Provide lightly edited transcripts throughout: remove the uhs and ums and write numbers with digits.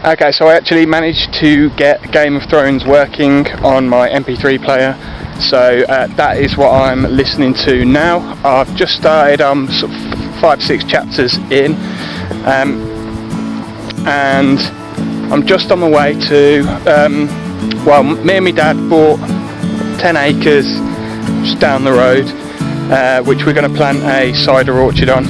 Okay, so I actually managed to get Game of Thrones working on my MP3 player, so that is what I'm listening to now. I've just started, sort of 5-6 chapters in, and I'm just on my way to, well, me and my dad bought 10 acres just down the road, which we're going to plant a cider orchard on.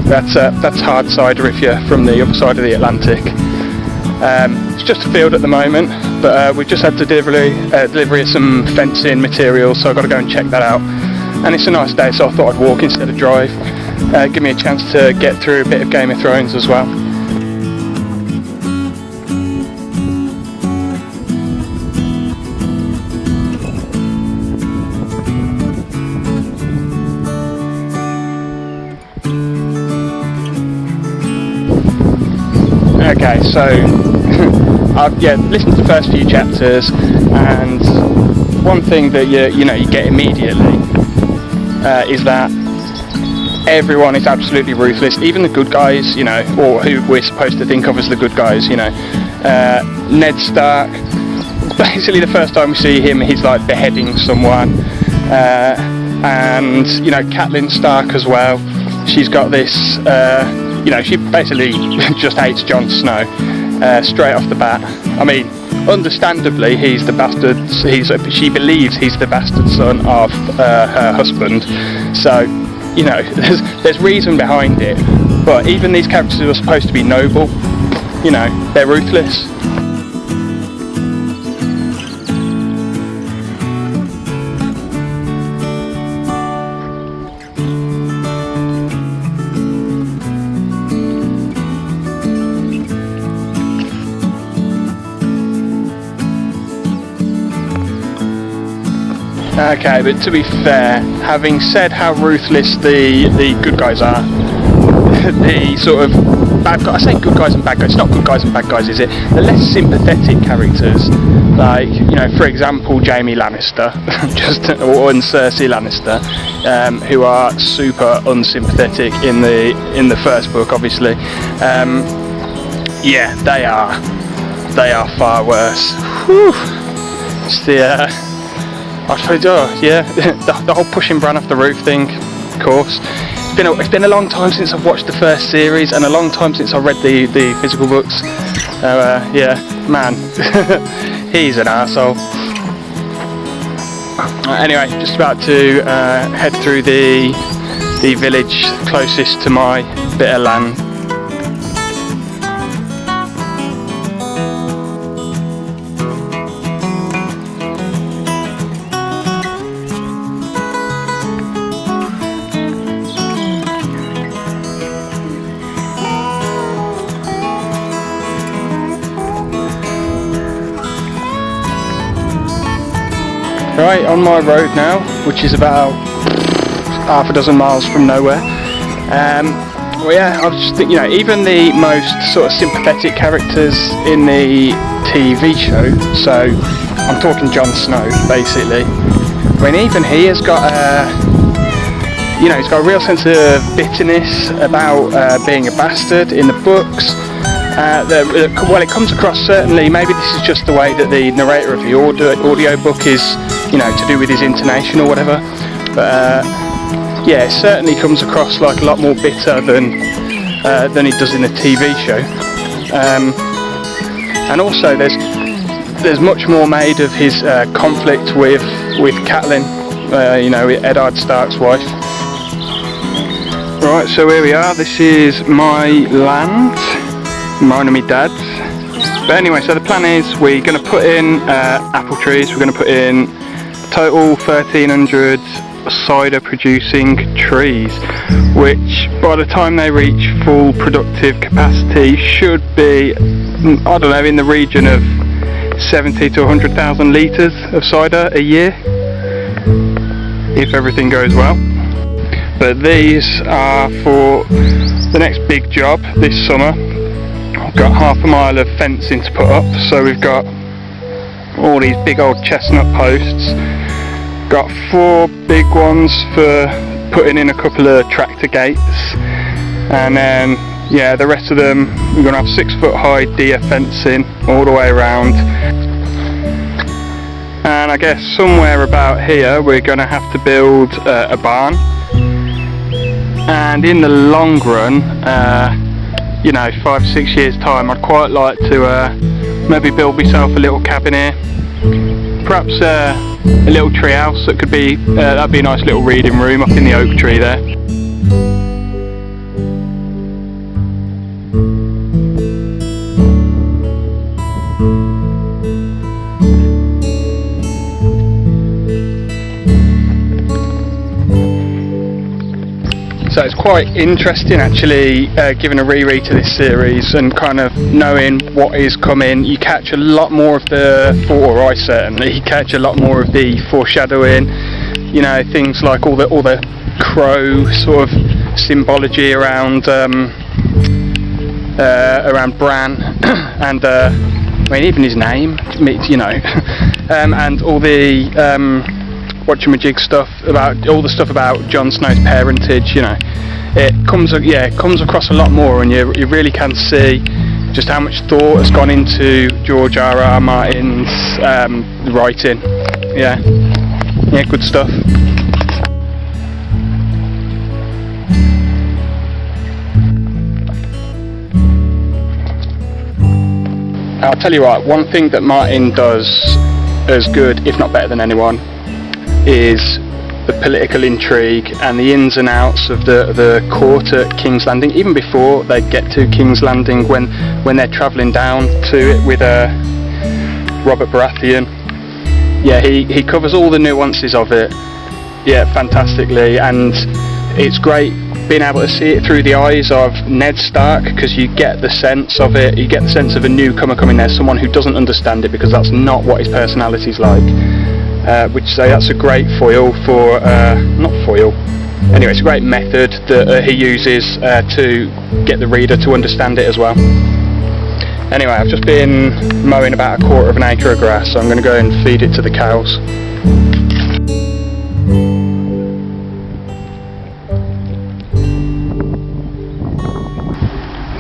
That's hard cider if you're from the other side of the Atlantic. It's just a field at the moment, but we've just had delivery of some fencing materials, so I've got to go and check that out. And it's a nice day, so I thought I'd walk instead of drive. Give me a chance to get through a bit of Game of Thrones as well. Okay, so I've listened to the first few chapters, and one thing that you get immediately is that everyone is absolutely ruthless, even the good guys, or who we're supposed to think of as the good guys. Ned Stark, basically the first time we see him, he's like beheading someone, and Catelyn Stark as well. She's got this. She basically just hates Jon Snow straight off the bat. I mean, understandably, he's the bastard. She believes he's the bastard son of her husband. So, there's reason behind it. But even these characters who are supposed to be noble, they're ruthless. Okay, but to be fair, having said how ruthless the good guys are, the sort of bad guys, I say good guys and bad guys, it's not good guys and bad guys, is it? The less sympathetic characters, like, for example, Jaime Lannister, or Cersei Lannister, who are super unsympathetic in the first book, obviously. Yeah, they are far worse. Whew. It's the the whole pushing Bran off the roof thing, of course. It's been a long time since I've watched the first series, and a long time since I read the physical books. Man, he's an arsehole. Anyway, just about to head through the village closest to my bit of land. Right, on my road now, which is about half a dozen miles from nowhere. Well, yeah, I was just thinking, even the most sort of sympathetic characters in the TV show, so I'm talking Jon Snow, basically. I mean, even he has got he's got a real sense of bitterness about being a bastard in the books. Well, it comes across, certainly, maybe this is just the way that the narrator of the audiobook is, to do with his intonation or whatever, but yeah, it certainly comes across like a lot more bitter than it does in the TV show. And also there's much more made of his conflict with Catelyn, Eddard Stark's wife. Right, so here we are, this is my land, mine and my dad's. But anyway, so the plan is we're going to put in apple trees. We're going to put in total 1,300 cider producing trees, which by the time they reach full productive capacity should be, I don't know, in the region of 70 to 100,000 litres of cider a year, if everything goes well. But these are for the next big job this summer. I've got half a mile of fencing to put up, so we've got all these big old chestnut posts, got 4 big ones for putting in a couple of tractor gates, and then yeah, the rest of them we're going to have 6 foot high deer fencing all the way around. And I guess somewhere about here we're going to have to build a barn. And in the long run, you know, 5-6 years time, I'd quite like to maybe build myself a little cabin here. Perhaps a little tree house that could be, that'd be a nice little reading room up in the oak tree there. So it's quite interesting actually giving a reread to this series and kind of knowing what is coming. You catch a lot more of the, or I certainly catch a lot more of the foreshadowing, you know, things like all the crow sort of symbology around Bran and I mean even his name, you know, and all the whatchamajig stuff about all the stuff about Jon Snow's parentage. You know, it comes across a lot more, and you really can see just how much thought has gone into George R.R. Martin's writing. Yeah, good stuff. I'll tell you what, one thing that Martin does as good, if not better than anyone, is the political intrigue and the ins and outs of the court at King's Landing, even before they get to King's Landing, when they're travelling down to it with Robert Baratheon. Yeah, he covers all the nuances of it, yeah, fantastically, and it's great being able to see it through the eyes of Ned Stark, because you get the sense of it, you get the sense of a newcomer coming there, someone who doesn't understand it, because that's not what his personality's like. Which say that's a great foil for, not foil, anyway, it's a great method that he uses to get the reader to understand it as well. Anyway, I've just been mowing about 1/4 acre of grass, so I'm going to go and feed it to the cows.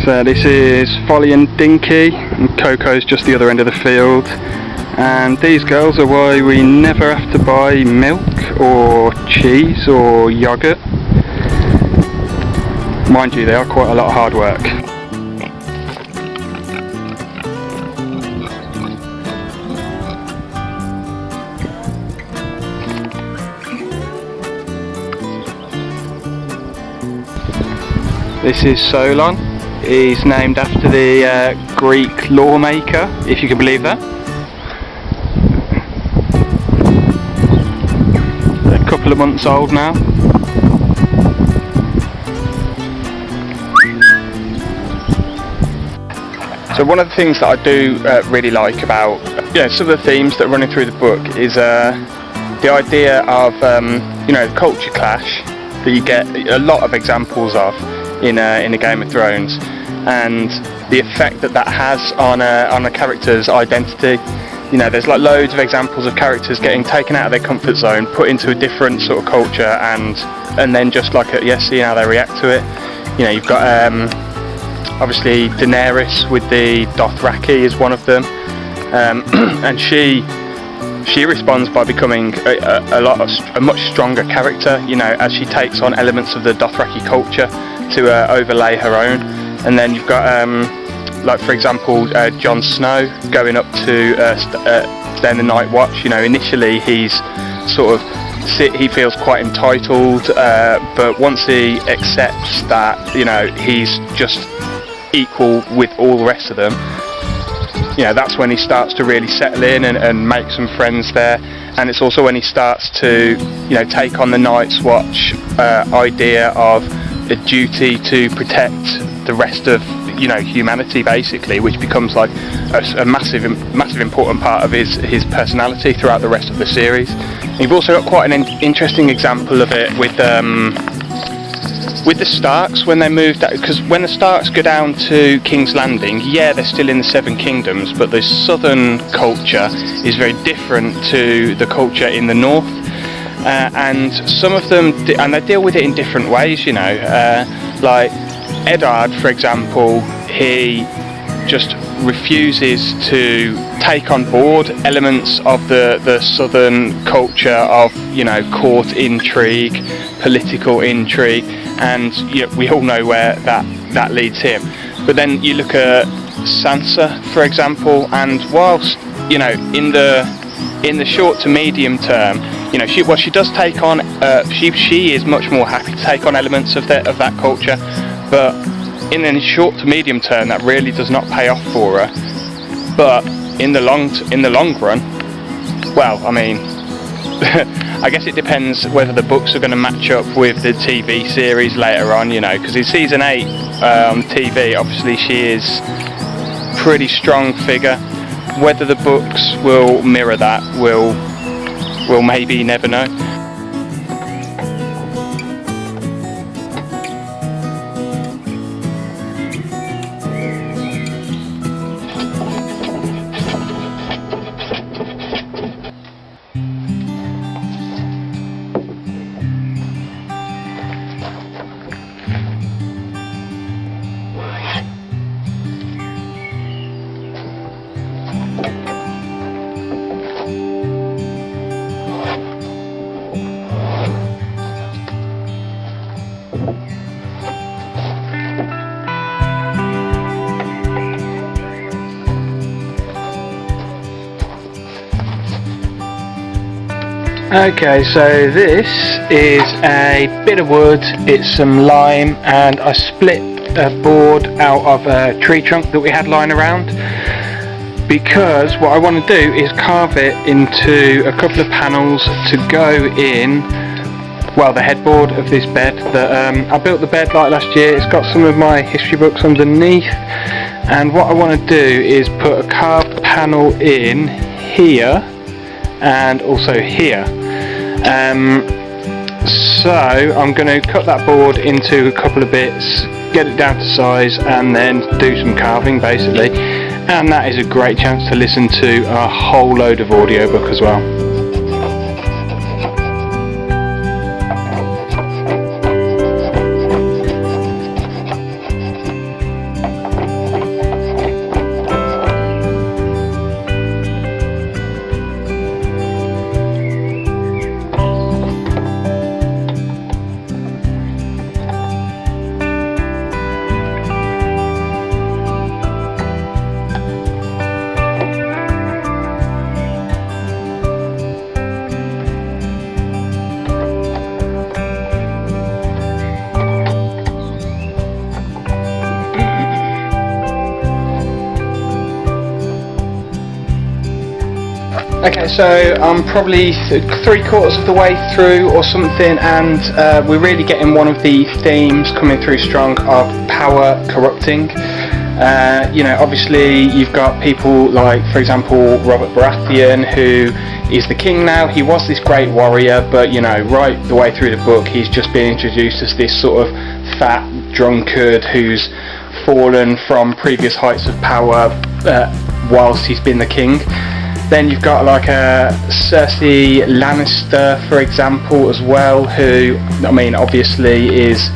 So this is Folly and Dinky, and Coco's just the other end of the field. And these girls are why we never have to buy milk or cheese or yogurt. Mind you, they are quite a lot of hard work. This is Solon. He's named after the Greek lawmaker, if you can believe that. Couple of months old now. So one of the things that I do really like about some of the themes that are running through the book is the idea of you know, the culture clash that you get a lot of examples of in a Game of Thrones, and the effect that has on a character's identity. You know, there's like loads of examples of characters getting taken out of their comfort zone, put into a different sort of culture, and then just like seeing how they react to it. You know, you've got obviously Daenerys with the Dothraki is one of them, and she responds by becoming a much stronger character. You know, as she takes on elements of the Dothraki culture to overlay her own. And then you've got like for example Jon Snow going up to stay in the Night Watch. You know, initially he's sort of he feels quite entitled, but once he accepts that, you know, he's just equal with all the rest of them, you know, that's when he starts to really settle in and make some friends there. And it's also when he starts to, you know, take on the Night's Watch idea of a duty to protect the rest of, you know, humanity, basically, which becomes like a massive important part of his personality throughout the rest of the series. And you've also got quite an interesting example of it with the Starks when they moved, because when the Starks go down to King's Landing, yeah, they're still in the Seven Kingdoms, but the southern culture is very different to the culture in the north. And some of them, and they deal with it in different ways, you know, like Eddard, for example, he just refuses to take on board elements of the southern culture of, you know, court intrigue, political intrigue, and we all know where that leads him. But then you look at Sansa, for example, and whilst, you know, in the short to medium term, you know, she does take on, she is much more happy to take on elements of that culture, but in the short to medium term, that really does not pay off for her. But in the long run, well, I mean, I guess it depends whether the books are going to match up with the TV series later on, you know, because in season 8 on TV, obviously she is a pretty strong figure. Whether the books will mirror that, we'll maybe never know. Okay, so this is a bit of wood, it's some lime, and I split a board out of a tree trunk that we had lying around, because what I want to do is carve it into a couple of panels to go in, well, the headboard of this bed. I built the bed like last year. It's got some of my history books underneath, and what I want to do is put a carved panel in here and also here. So I'm going to cut that board into a couple of bits, get it down to size, and then do some carving basically, and that is a great chance to listen to a whole load of audiobook as well. Okay, so I'm probably 3/4 of the way through or something, and we're really getting one of the themes coming through strong of power corrupting. You know, obviously you've got people like, for example, Robert Baratheon, who is the king now. He was this great warrior, but you know, right the way through the book, he's just been introduced as this sort of fat drunkard who's fallen from previous heights of power whilst he's been the king. Then you've got like a Cersei Lannister, for example, as well, who, I mean, obviously is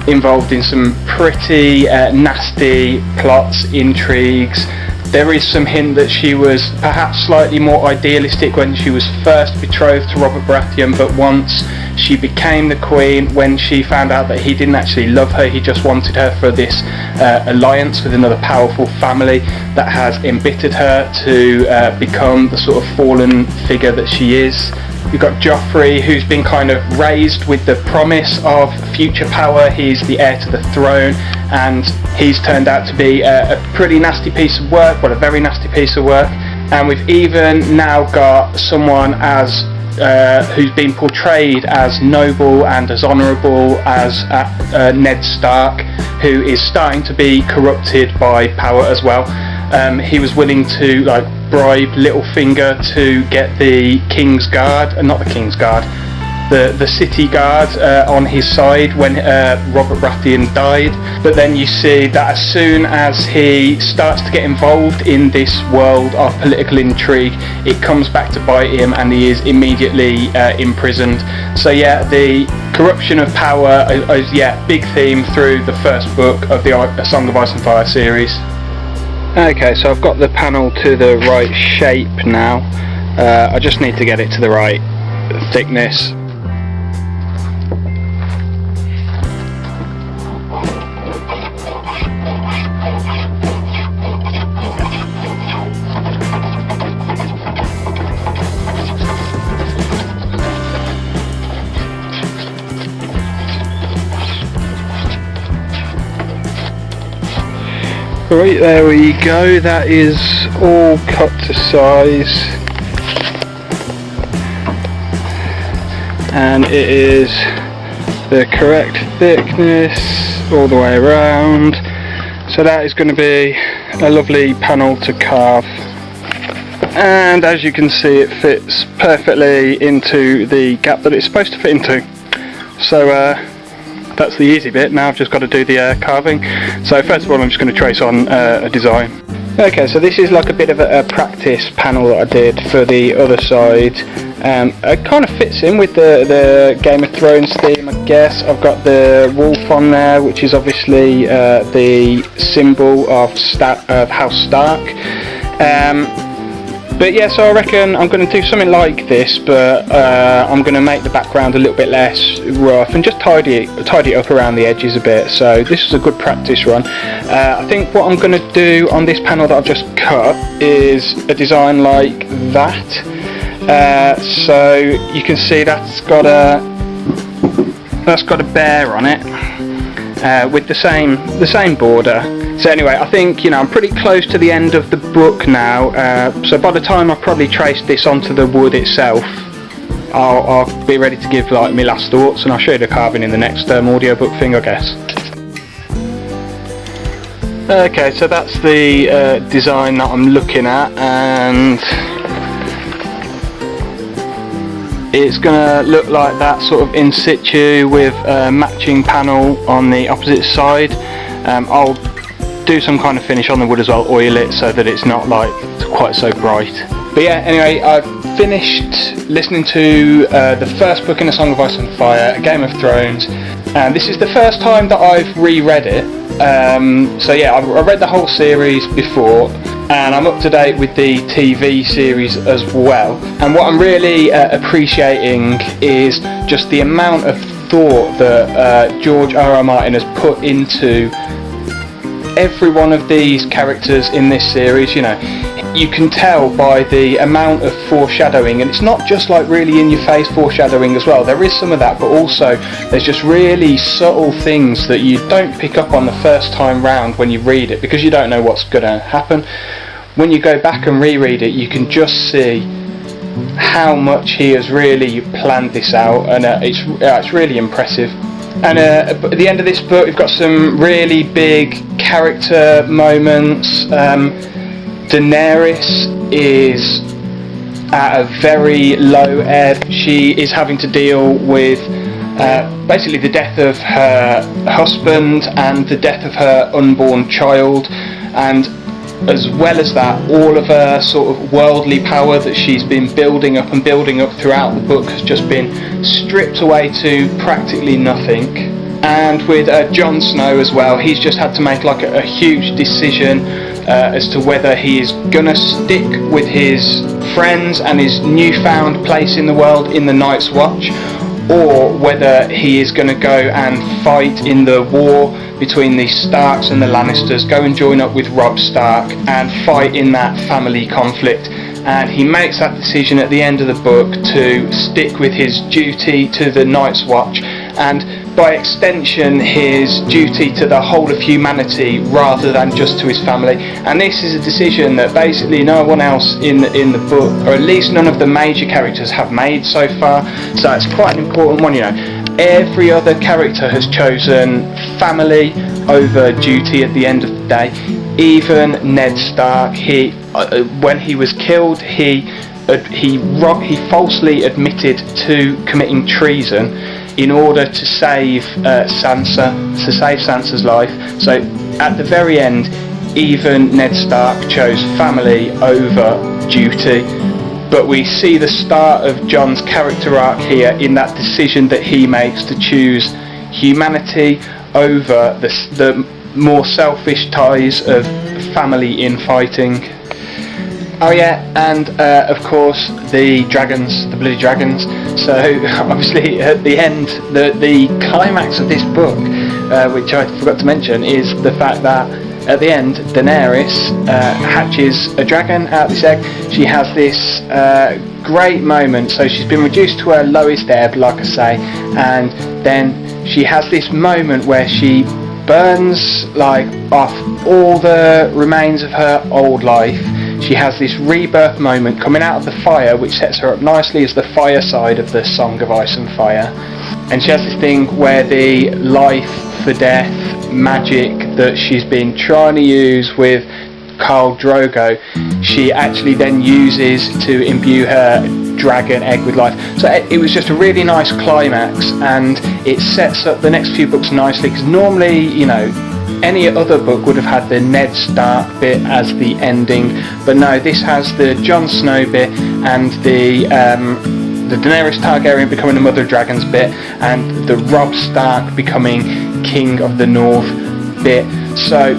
involved in some pretty nasty plots, intrigues. There is some hint that she was perhaps slightly more idealistic when she was first betrothed to Robert Baratheon, but once she became the queen, when she found out that he didn't actually love her, he just wanted her for this alliance with another powerful family, that has embittered her to become the sort of fallen figure that she is. You've got Joffrey, who's been kind of raised with the promise of future power. He's the heir to the throne, and he's turned out to be a pretty nasty piece of work, well, a very nasty piece of work. And we've even now got someone as who's been portrayed as noble and as honourable as Ned Stark, who is starting to be corrupted by power as well. He was willing to bribe Littlefinger to get the King's Guard, not the King's Guard, the city guard on his side when Robert Baratheon died, but then you see that as soon as he starts to get involved in this world of political intrigue, it comes back to bite him and he is immediately imprisoned. So yeah, the corruption of power is big theme through the first book of the A Song of Ice and Fire series. Okay, so I've got the panel to the right shape now. I just need to get it to the right thickness. Right, there we go, that is all cut to size, and it is the correct thickness all the way around, so that is going to be a lovely panel to carve. And as you can see, it fits perfectly into the gap that it's supposed to fit into, so that's the easy bit. Now I've just got to do the carving. So first of all, I'm just going to trace on a design. Okay, so this is like a bit of a practice panel that I did for the other side. It kind of fits in with the Game of Thrones theme, I guess. I've got the wolf on there, which is obviously the symbol of House Stark. But yeah, so I reckon I'm going to do something like this, but I'm going to make the background a little bit less rough and just tidy it up around the edges a bit. So this is a good practice run. I think what I'm going to do on this panel that I've just cut is a design like that. So you can see that's got a bear on it with the same border. So anyway, I think, you know, I'm pretty close to the end of the book now, so by the time I've probably traced this onto the wood itself, I'll be ready to give like my last thoughts, and I'll show you the carving in the next audiobook thing, I guess. Okay, so that's the design that I'm looking at, and it's going to look like that, sort of in situ with a matching panel on the opposite side. I'll do some kind of finish on the wood as well, oil it so that it's not like quite so bright. But yeah, anyway, I've finished listening to the first book in A Song of Ice and Fire, A Game of Thrones, and this is the first time that I've reread it. So yeah, I read the whole series before, and I'm up to date with the TV series as well. And what I'm really appreciating is just the amount of thought that George R.R. Martin has put into every one of these characters in this series. You know, you can tell by the amount of foreshadowing, and it's not just like really in your face foreshadowing as well. There is some of that, but also there's just really subtle things that you don't pick up on the first time round when you read it, because you don't know what's going to happen. When you go back and reread it, you can just see how much he has really planned this out, and it's really impressive. And at the end of this book, we've got some really big character moments. Daenerys is at a very low ebb. She is having to deal with basically the death of her husband and the death of her unborn child, and as well as that, all of her sort of worldly power that she's been building up throughout the book has just been stripped away to practically nothing. And with Jon Snow as well, he's just had to make like a huge decision as to whether he is gonna stick with his friends and his newfound place in the world in the Night's Watch, or whether he is going to go and fight in the war between the Starks and the Lannisters, go and join up with Robb Stark and fight in that family conflict. And he makes that decision at the end of the book to stick with his duty to the Night's Watch, and by extension his duty to the whole of humanity rather than just to his family. And this is a decision that basically no one else in the book, or at least none of the major characters, have made so far. So it's quite an important one, you know. Every other character has chosen family over duty at the end of the day. Even Ned Stark, when he was killed, he he falsely admitted to committing treason in order to save Sansa's life. So at the very end, even Ned Stark chose family over duty. But we see the start of Jon's character arc here in that decision that he makes to choose humanity over the more selfish ties of family infighting. Oh yeah, and of course the dragons, the bloody dragons. So obviously at the end, the climax of this book, which I forgot to mention, is the fact that at the end Daenerys hatches a dragon out of this egg. She has this great moment. So she's been reduced to her lowest ebb, like I say, and then she has this moment where she burns like off all the remains of her old life. She has this rebirth moment coming out of the fire, which sets her up nicely as the fire side of the Song of Ice and Fire. And she has this thing where the life for death magic that she's been trying to use with Khal Drogo, she actually then uses to imbue her dragon egg with life. So it was just a really nice climax, and it sets up the next few books nicely, because normally, you know, any other book would have had the Ned Stark bit as the ending, but no, this has the Jon Snow bit and the Daenerys Targaryen becoming the Mother of Dragons bit, and the Robb Stark becoming King of the North bit. So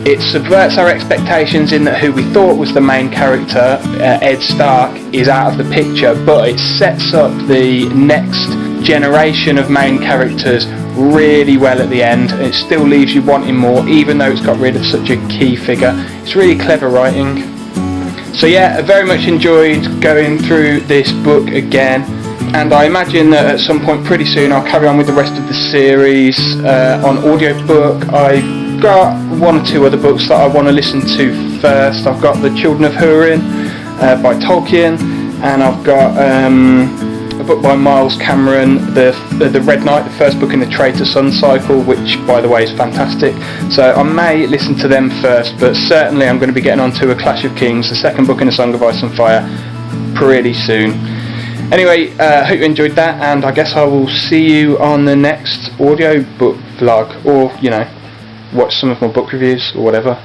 it subverts our expectations in that who we thought was the main character, Ed Stark, is out of the picture, but it sets up the next generation of main characters really well at the end. It still leaves you wanting more, even though it's got rid of such a key figure. It's really clever writing. So yeah, I very much enjoyed going through this book again, and I imagine that at some point pretty soon I'll carry on with the rest of the series on audiobook. I've got one or two other books that I want to listen to first. I've got The Children of Húrin by Tolkien, and I've got a book by Miles Cameron, the Red Knight, the first book in the Traitor Sun cycle, which by the way is fantastic. So I may listen to them first, but certainly I'm going to be getting onto A Clash of Kings, the second book in the Song of Ice and Fire, pretty soon. Anyway, hope you enjoyed that, and I guess I will see you on the next audiobook vlog, or, you know, watch some of my book reviews or whatever.